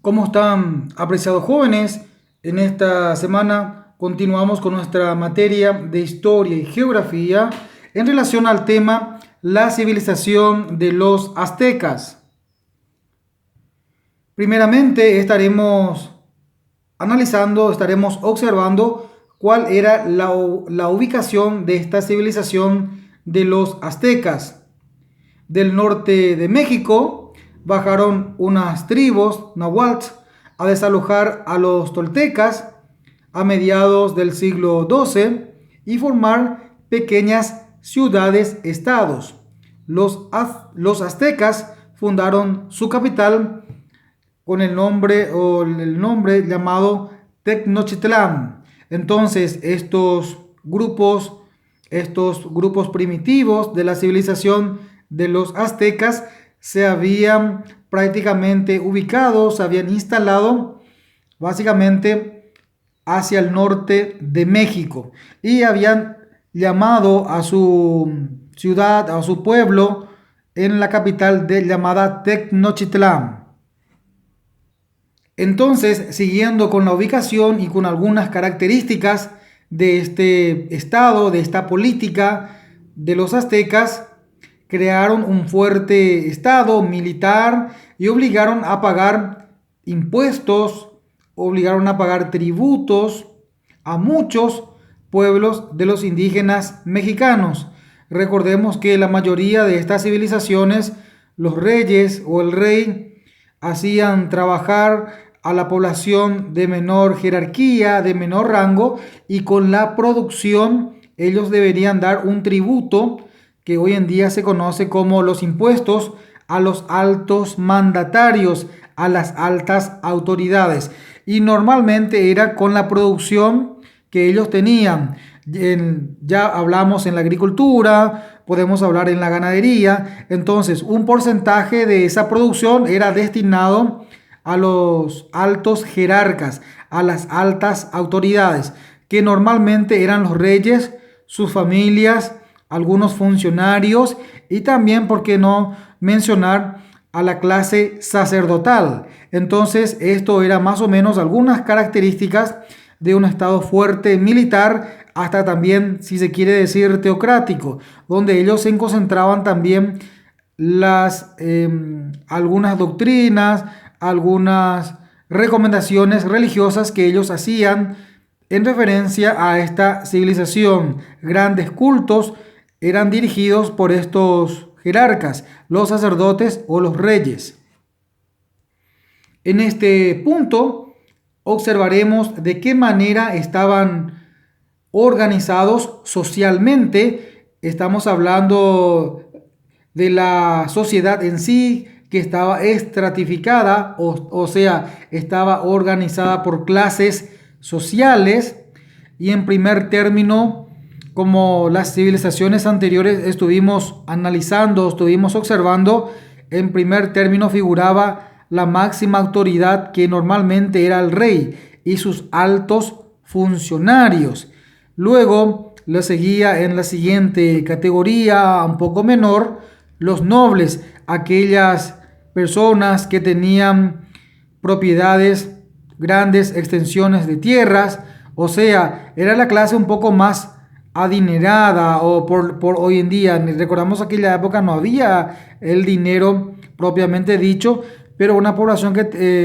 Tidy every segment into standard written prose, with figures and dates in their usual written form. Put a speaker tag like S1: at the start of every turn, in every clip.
S1: ¿Cómo están, apreciados jóvenes? En esta semana continuamos con nuestra materia de historia y geografía en relación al tema la civilización de los aztecas. Primeramente estaremos analizando, estaremos observando cuál era la ubicación de esta civilización de los aztecas. Del norte de México bajaron unas tribus nahuatl a desalojar a los toltecas a mediados del siglo XII y formar pequeñas ciudades-estados. Los aztecas fundaron su capital con el nombre llamado Tenochtitlán. Entonces, estos grupos primitivos de la civilización de los aztecas se habían prácticamente ubicado, se habían instalado básicamente hacia el norte de México y habían llamado a su ciudad, a su pueblo en la capital llamada Tenochtitlán. Entonces, siguiendo con la ubicación y con algunas características de este estado, de esta política de los aztecas, crearon un fuerte estado militar y obligaron a pagar impuestos, obligaron a pagar tributos a muchos pueblos de los indígenas mexicanos. Recordemos que la mayoría de estas civilizaciones, los reyes o el rey, hacían trabajar a la población de menor jerarquía, de menor rango, y con la producción ellos deberían dar un tributo que hoy en día se conoce como los impuestos a los altos mandatarios, a las altas autoridades. Y normalmente era con la producción que ellos tenían. Ya hablamos en la agricultura, podemos hablar en la ganadería. Entonces, un porcentaje de esa producción era destinado a los altos jerarcas, a las altas autoridades, que normalmente eran los reyes, sus familias, algunos funcionarios y también, ¿por qué no mencionar a la clase sacerdotal? Entonces, esto era más o menos algunas características de un estado fuerte militar, hasta también, si se quiere decir, teocrático, donde ellos se concentraban también algunas doctrinas, algunas recomendaciones religiosas que ellos hacían en referencia a esta civilización. Grandes cultos eran dirigidos por estos jerarcas, los sacerdotes o los reyes. En este punto observaremos de qué manera estaban organizados socialmente. Estamos hablando de la sociedad en sí, que estaba estratificada, o sea, estaba organizada por clases sociales. Y en primer término, como las civilizaciones anteriores estuvimos analizando, estuvimos observando, en primer término figuraba la máxima autoridad, que normalmente era el rey y sus altos funcionarios. Luego le seguía en la siguiente categoría, un poco menor, los nobles, aquellas personas que tenían propiedades, grandes extensiones de tierras, o sea, era la clase un poco más adinerada, o por hoy en día. Recordamos aquella época no había el dinero propiamente dicho, pero una población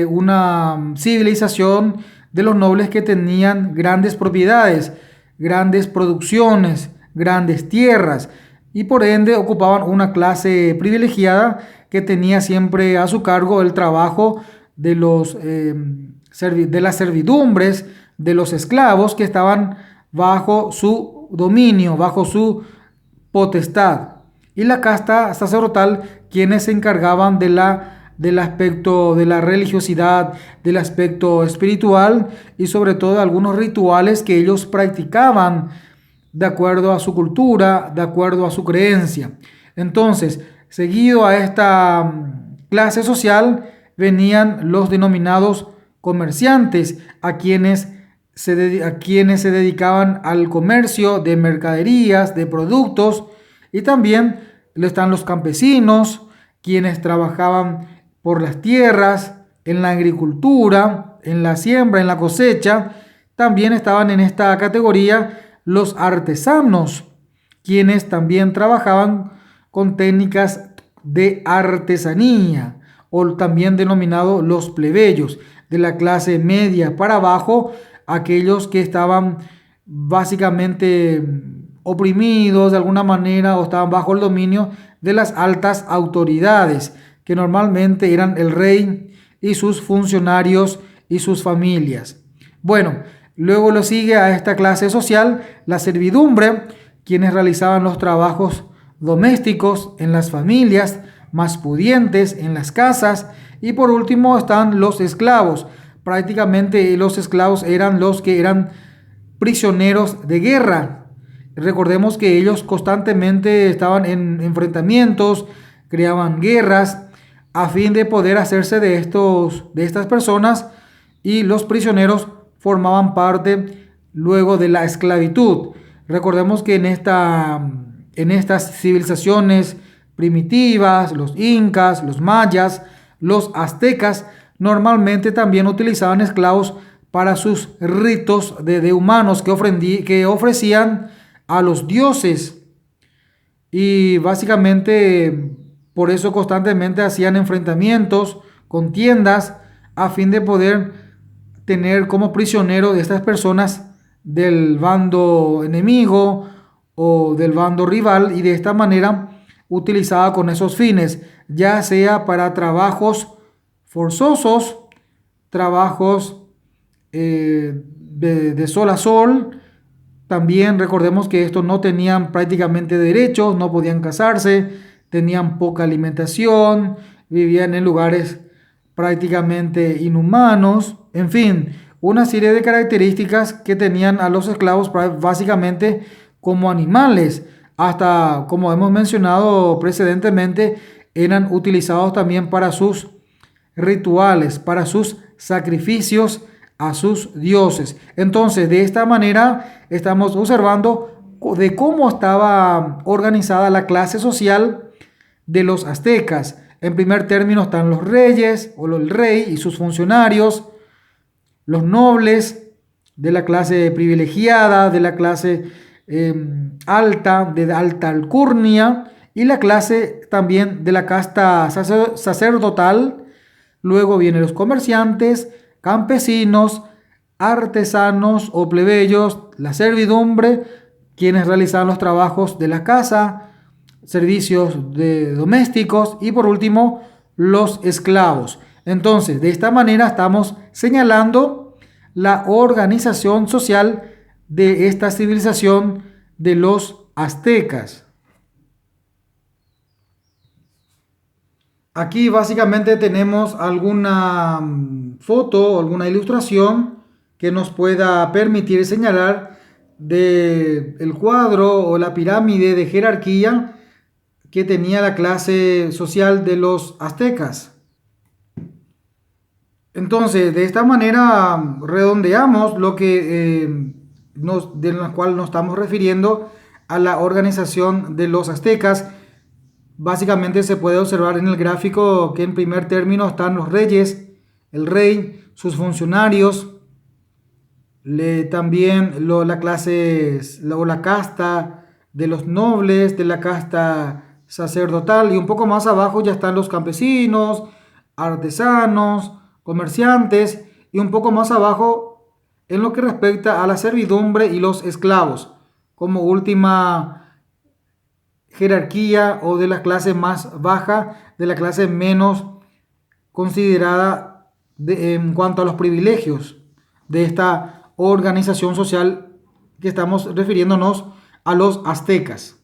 S1: una civilización de los nobles que tenían grandes propiedades, grandes producciones, grandes tierras, y por ende ocupaban una clase privilegiada que tenía siempre a su cargo el trabajo de las servidumbres, de los esclavos que estaban bajo su dominio, bajo su potestad. Y la casta sacerdotal, quienes se encargaban del aspecto de la religiosidad, del aspecto espiritual y sobre todo de algunos rituales que ellos practicaban de acuerdo a su cultura, de acuerdo a su creencia. Entonces, seguido a esta clase social, venían los denominados comerciantes, a quienes se dedicaban al comercio de mercaderías, de productos, y también están los campesinos, quienes trabajaban por las tierras, en la agricultura, en la siembra, en la cosecha. También estaban en esta categoría los artesanos, quienes también trabajaban con técnicas de artesanía, o también denominados los plebeyos, de la clase media para abajo, aquellos que estaban básicamente oprimidos de alguna manera o estaban bajo el dominio de las altas autoridades, que normalmente eran el rey y sus funcionarios y sus familias. Bueno, luego lo sigue a esta clase social la servidumbre, quienes realizaban los trabajos domésticos en las familias más pudientes, en las casas. Y por último están los esclavos. Prácticamente los esclavos eran los que eran prisioneros de guerra. Recordemos que ellos constantemente estaban en enfrentamientos, creaban guerras a fin de poder hacerse de estas personas, y los prisioneros formaban parte luego de la esclavitud. Recordemos que en estas civilizaciones primitivas, los incas, los mayas, los aztecas, normalmente también utilizaban esclavos para sus ritos de humanos que ofrecían a los dioses. Y básicamente por eso constantemente hacían enfrentamientos, contiendas, a fin de poder tener como prisionero de estas personas del bando enemigo o del bando rival, y de esta manera utilizada con esos fines, ya sea para trabajos forzosos, trabajos de sol a sol. También recordemos que estos no tenían prácticamente derechos, no podían casarse, tenían poca alimentación, vivían en lugares prácticamente inhumanos, en fin, una serie de características que tenían a los esclavos básicamente como animales. Hasta, como hemos mencionado precedentemente, eran utilizados también para sus rituales, para sus sacrificios a sus dioses. Entonces, de esta manera estamos observando de cómo estaba organizada la clase social de los aztecas. En primer término están los reyes o el rey y sus funcionarios, los nobles de la clase privilegiada, de la clase alta, de alta alcurnia, y la clase también de la casta sacerdotal. Luego vienen los comerciantes, campesinos, artesanos o plebeyos, la servidumbre, quienes realizaban los trabajos de la casa, servicios domésticos, y por último los esclavos. Entonces, de esta manera estamos señalando la organización social de esta civilización de los aztecas. Aquí básicamente tenemos alguna foto o alguna ilustración que nos pueda permitir señalar el cuadro o la pirámide de jerarquía que tenía la clase social de los aztecas. Entonces, de esta manera redondeamos lo que de la cual nos estamos refiriendo a la organización de los aztecas. Básicamente se puede observar en el gráfico que en primer término están los reyes, el rey, sus funcionarios, también la clase o la casta de los nobles, de la casta sacerdotal, y un poco más abajo ya están los campesinos, artesanos, comerciantes, y un poco más abajo en lo que respecta a la servidumbre y los esclavos, como última jerarquía o de la clase más baja, de la clase menos considerada en cuanto a los privilegios de esta organización social que estamos refiriéndonos a los aztecas.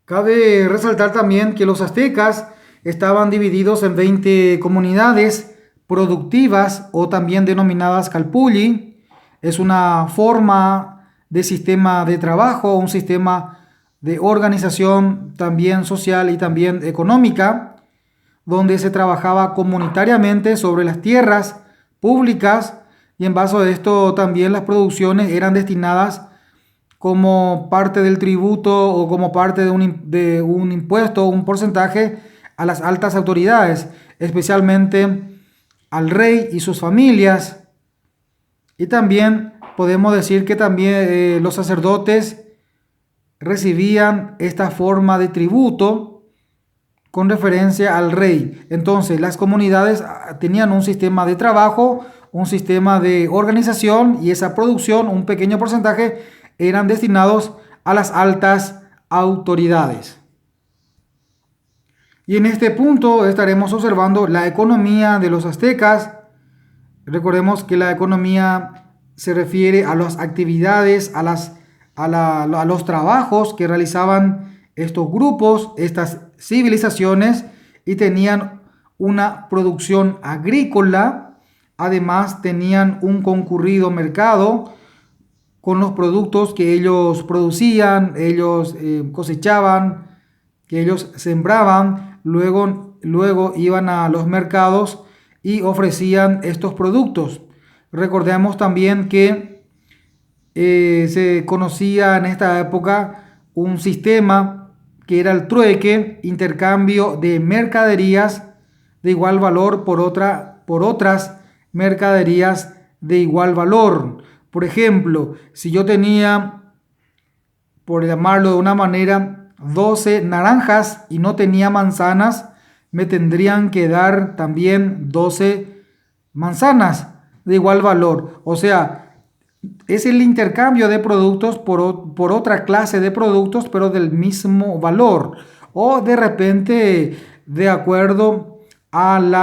S1: Cabe resaltar también que los aztecas estaban divididos en 20 comunidades productivas, o también denominadas calpulli. Es una forma de sistema de trabajo, un sistema de organización también social y también económica, donde se trabajaba comunitariamente sobre las tierras públicas, y en base a esto también las producciones eran destinadas como parte del tributo o como parte de un impuesto, un porcentaje a las altas autoridades. especialmente al rey y sus familias. Y también podemos decir que también los sacerdotes recibían esta forma de tributo con referencia al rey. Entonces, las comunidades tenían un sistema de trabajo, un sistema de organización, y esa producción, un pequeño porcentaje, eran destinados a las altas autoridades. Y en este punto estaremos observando la economía de los aztecas. Recordemos que la economía se refiere a las actividades, a los trabajos que realizaban estos grupos, estas civilizaciones, y tenían una producción agrícola. Además, tenían un concurrido mercado con los productos que ellos producían, ellos cosechaban, que ellos sembraban, luego iban a los mercados y ofrecían estos productos. Recordemos también que se conocía en esta época un sistema que era el trueque, intercambio de mercaderías de igual valor por otras mercaderías de igual valor. Por ejemplo, si yo tenía, por llamarlo de una manera, 12 naranjas y no tenía manzanas, me tendrían que dar también 12 manzanas de igual valor. O sea, es el intercambio de productos por otra clase de productos, pero del mismo valor. O de repente, de acuerdo al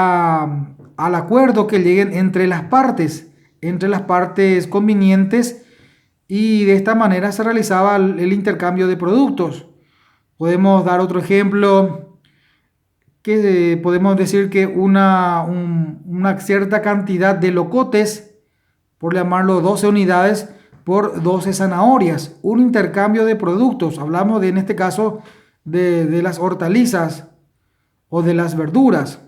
S1: acuerdo que lleguen entre las partes convenientes, y de esta manera se realizaba el intercambio de productos. Podemos dar otro ejemplo, que podemos decir que una cierta cantidad de locotes, por llamarlo 12 unidades, por 12 zanahorias, un intercambio de productos. Hablamos en este caso de las hortalizas o de las verduras.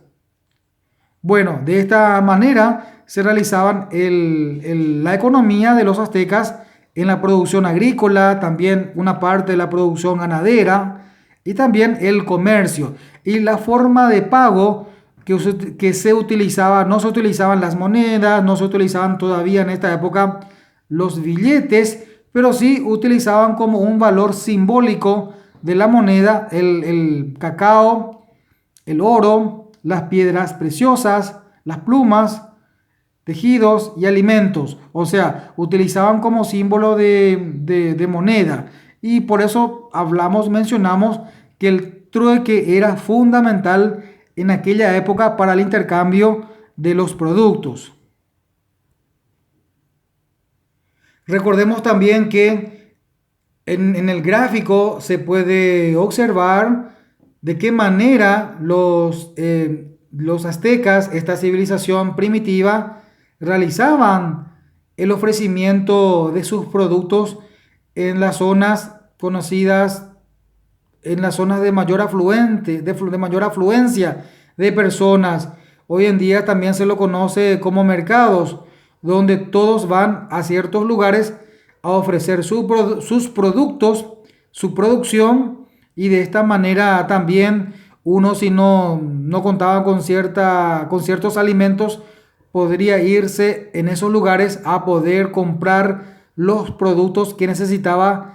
S1: Bueno, de esta manera se realizaban la economía de los aztecas en la producción agrícola, también una parte de la producción ganadera y también el comercio. Y la forma de pago que se utilizaba, no se utilizaban las monedas, no se utilizaban todavía en esta época los billetes, pero sí utilizaban como un valor simbólico de la moneda el cacao, el oro, las piedras preciosas, las plumas, tejidos y alimentos. O sea, utilizaban como símbolo de moneda. Y por eso mencionamos que el trueque era fundamental en aquella época para el intercambio de los productos. Recordemos también que en el gráfico se puede observar de qué manera los aztecas, esta civilización primitiva, realizaban el ofrecimiento de sus productos en las zonas conocidas, en las zonas de mayor de mayor afluencia de personas. Hoy en día también se lo conoce como mercados, donde todos van a ciertos lugares a ofrecer sus productos, su producción, y de esta manera también uno, si no contaba con ciertos alimentos, podría irse en esos lugares a poder comprar los productos que necesitaba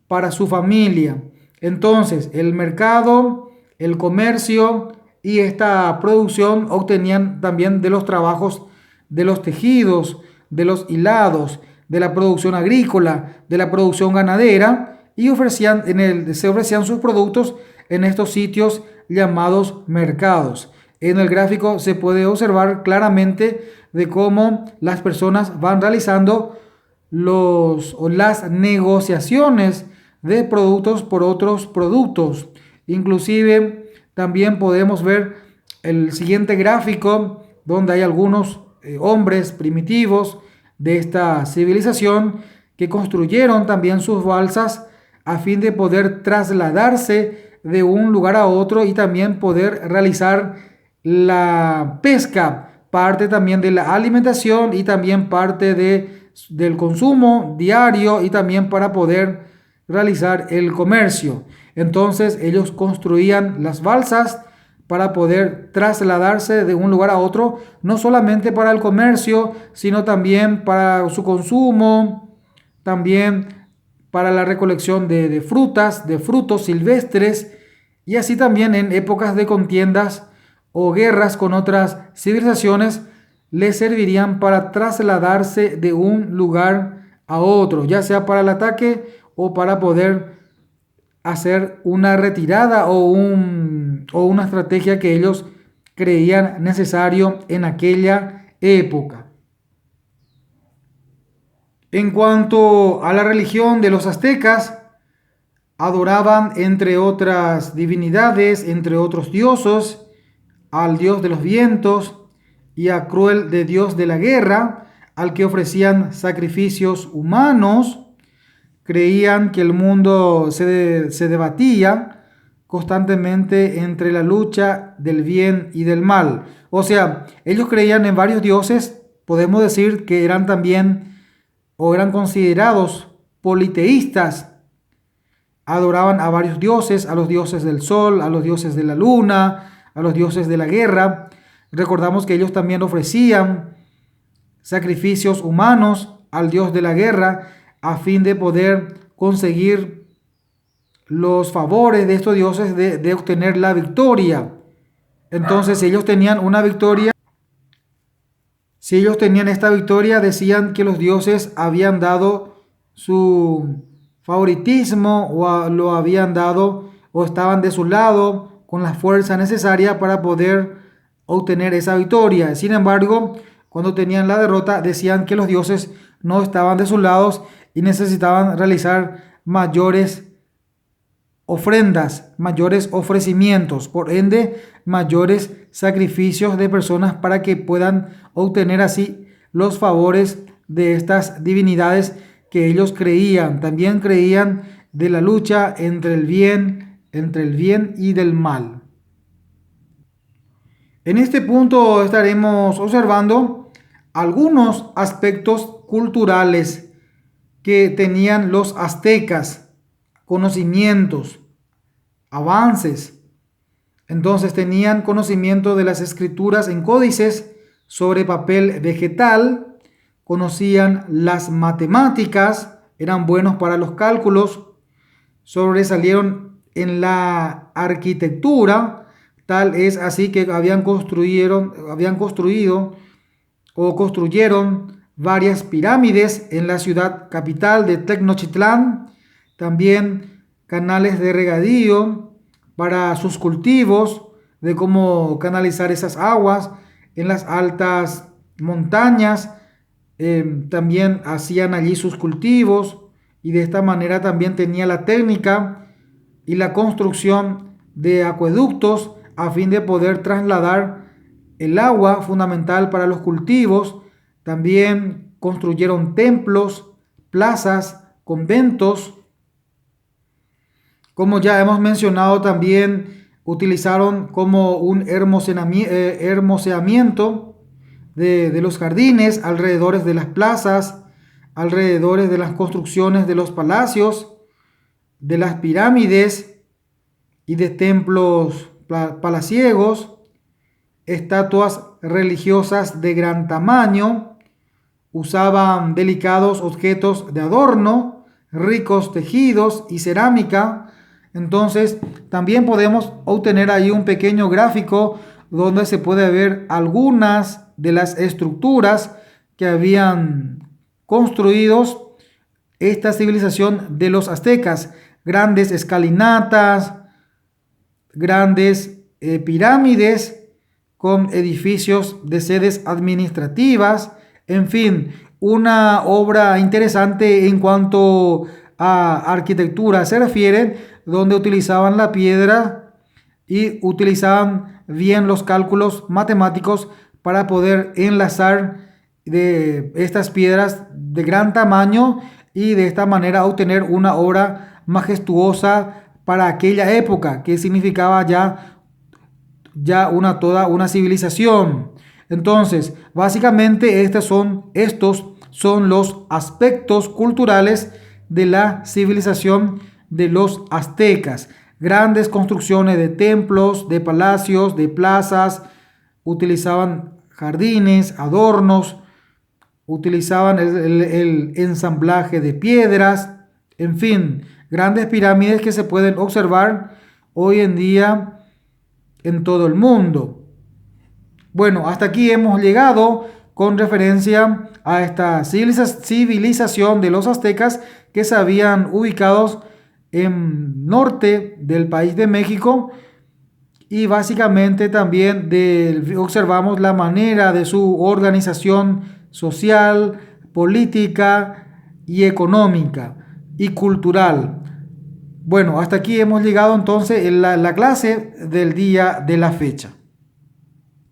S1: para su familia. Entonces, el mercado, el comercio y esta producción obtenían también de los trabajos de los tejidos, de los hilados, de la producción agrícola, de la producción ganadera, y se ofrecían sus productos en estos sitios llamados mercados. En el gráfico se puede observar claramente de cómo las personas van realizando las negociaciones de productos por otros productos. Inclusive también podemos ver el siguiente gráfico, donde hay algunos hombres primitivos de esta civilización que construyeron también sus balsas a fin de poder trasladarse de un lugar a otro y también poder realizar la pesca, parte también de la alimentación y también parte del consumo diario, y también para poder realizar el comercio. Entonces ellos construían las balsas para poder trasladarse de un lugar a otro, no solamente para el comercio, sino también para su consumo, también para la recolección de frutas, de frutos silvestres, y así también en épocas de contiendas o guerras con otras civilizaciones, les servirían para trasladarse de un lugar a otro, ya sea para el ataque o para poder hacer una retirada o una estrategia que ellos creían necesario en aquella época. En cuanto a la religión de los aztecas, adoraban entre otras divinidades, entre otros dioses, al dios de los vientos y a Cruel, de dios de la guerra, al que ofrecían sacrificios humanos. Creían que el mundo se debatía constantemente entre la lucha del bien y del mal. O sea, ellos creían en varios dioses, podemos decir que eran también o eran considerados politeístas. Adoraban a varios dioses, a los dioses del sol, a los dioses de la luna, a los dioses de la guerra. Recordamos que ellos también ofrecían sacrificios humanos al dios de la guerra a fin de poder conseguir los favores de estos dioses de obtener la victoria. Entonces, si ellos tenían una victoria, si ellos tenían esta victoria, decían que los dioses habían dado su favoritismo lo habían dado o estaban de su lado con la fuerza necesaria para poder obtener esa victoria. Sin embargo, cuando tenían la derrota, decían que los dioses no estaban de sus lados y necesitaban realizar mayores ofrendas, mayores ofrecimientos, por ende, mayores sacrificios de personas para que puedan obtener así los favores de estas divinidades que ellos creían. También creían de la lucha entre el bien y del mal. En este punto estaremos observando algunos aspectos culturales que tenían los aztecas, conocimientos, avances. Entonces tenían conocimiento de las escrituras en códices sobre papel vegetal, conocían las matemáticas, eran buenos para los cálculos, sobresalieron en la arquitectura, tal es así que construyeron varias pirámides en la ciudad capital de Tenochtitlán, también canales de regadío para sus cultivos, de cómo canalizar esas aguas en las altas montañas, también hacían allí sus cultivos y de esta manera también tenía la técnica y la construcción de acueductos a fin de poder trasladar el agua fundamental para los cultivos. También construyeron templos, plazas, conventos. Como ya hemos mencionado, también utilizaron como un hermoseamiento de los jardines, alrededores de las plazas, alrededores de las construcciones de los palacios, de las pirámides y de templos palaciegos, estatuas religiosas de gran tamaño, usaban delicados objetos de adorno, ricos tejidos y cerámica. Entonces, también podemos obtener ahí un pequeño gráfico donde se puede ver algunas de las estructuras que habían construido esta civilización de los aztecas. Grandes escalinatas, grandes pirámides con edificios de sedes administrativas, en fin, una obra interesante en cuanto a arquitectura se refiere, donde utilizaban la piedra y utilizaban bien los cálculos matemáticos para poder enlazar de estas piedras de gran tamaño y de esta manera obtener una obra majestuosa para aquella época, que significaba ya toda una civilización. Entonces, básicamente estos son los aspectos culturales de la civilización de los aztecas. grandes construcciones de templos, de palacios, de plazas, utilizaban jardines, adornos, utilizaban el ensamblaje de piedras, en fin, grandes pirámides que se pueden observar hoy en día en todo el mundo. Bueno, hasta aquí hemos llegado con referencia a esta civilización de los aztecas que se habían ubicados en norte del país de México y básicamente también observamos la manera de su organización social, política y económica y cultural. Bueno, hasta aquí hemos llegado entonces en la clase del día de la fecha.